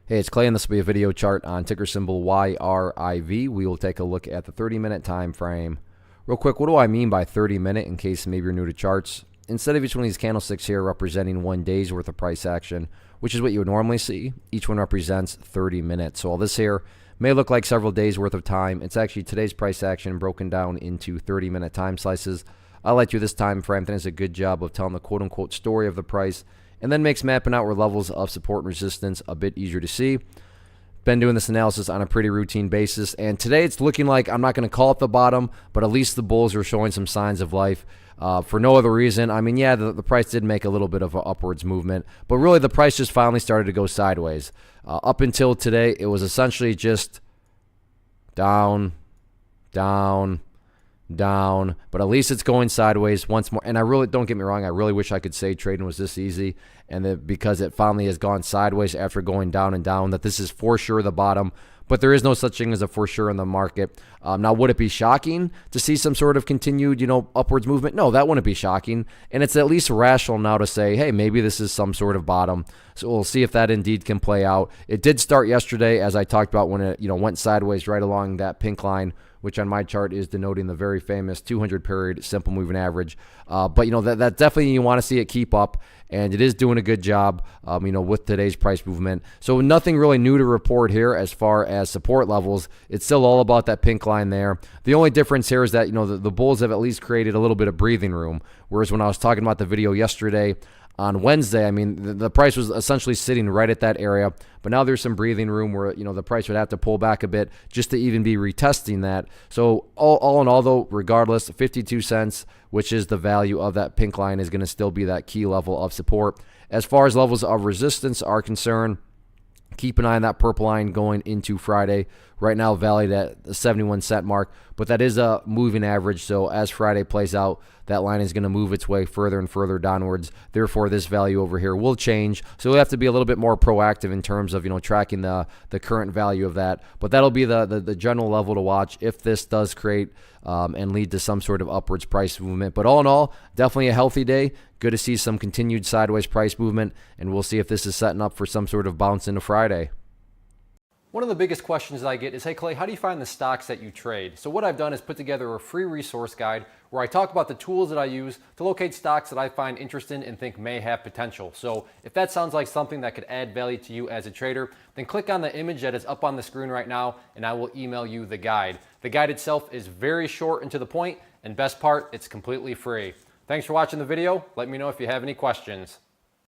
Hey, it's Clay, and this will be a video chart on ticker symbol YRIV. We will take a look at the 30-minute time frame. Real quick, what do I mean by 30-minute in case maybe you're new to charts? Instead of each one of these candlesticks here representing 1 day's worth of price action, which is what you would normally see, each one represents 30 minutes. So all this here may look like several days worth of time. It's actually today's price action broken down into 30-minute time slices. I like you this time frame. I think it's a good job of telling the quote-unquote story of the price, and then makes mapping out where levels of support and resistance a bit easier to see. Been doing this analysis on a pretty routine basis, and today it's looking like I'm not going to call it the bottom, but at least the bulls are showing some signs of life. For no other reason. I mean, yeah, the price did make a little bit of an upwards movement, but really the price just finally started to go sideways. Up until today, it was essentially just down, down, down, but at least it's going sideways once more. And I really, don't get me wrong, I really wish I could say trading was this easy, and that because it finally has gone sideways after going down and down, that this is for sure the bottom. But there is no such thing as a for sure in the market. Now, would it be shocking to see some sort of continued, upwards movement? No, that wouldn't be shocking. And it's at least rational now to say, hey, maybe this is some sort of bottom. So we'll see if that indeed can play out. It did start yesterday, as I talked about, when it went sideways right along that pink line, which on my chart is denoting the very famous 200-period simple moving average. But that definitely you want to see it keep up, and it is doing a good job, with today's price movement. So nothing really new to report here as far as support levels. It's still all about that pink line there. The only difference here is that the bulls have at least created a little bit of breathing room, whereas when I was talking about the video yesterday, on Wednesday, I mean, the price was essentially sitting right at that area, but now there's some breathing room where, the price would have to pull back a bit just to even be retesting that. So all in all, though, regardless, 52 cents, which is the value of that pink line, is going to still be that key level of support. As far as levels of resistance are concerned, keep an eye on that purple line going into Friday. Right now valued at the 71-cent mark, but that is a moving average. So as Friday plays out, that line is going to move its way further and further downwards. Therefore, this value over here will change. So we'll have to be a little bit more proactive in terms of tracking the current value of that. But that'll be the general level to watch if this does create and lead to some sort of upwards price movement. But all in all, definitely a healthy day. Good to see some continued sideways price movement, and we'll see if this is setting up for some sort of bounce into Friday. One of the biggest questions I get is, hey Clay, how do you find the stocks that you trade? So what I've done is put together a free resource guide where I talk about the tools that I use to locate stocks that I find interesting and think may have potential. So if that sounds like something that could add value to you as a trader, then click on the image that is up on the screen right now, and I will email you the guide. The guide itself is very short and to the point, and best part, it's completely free. Thanks for watching the video. Let me know if you have any questions.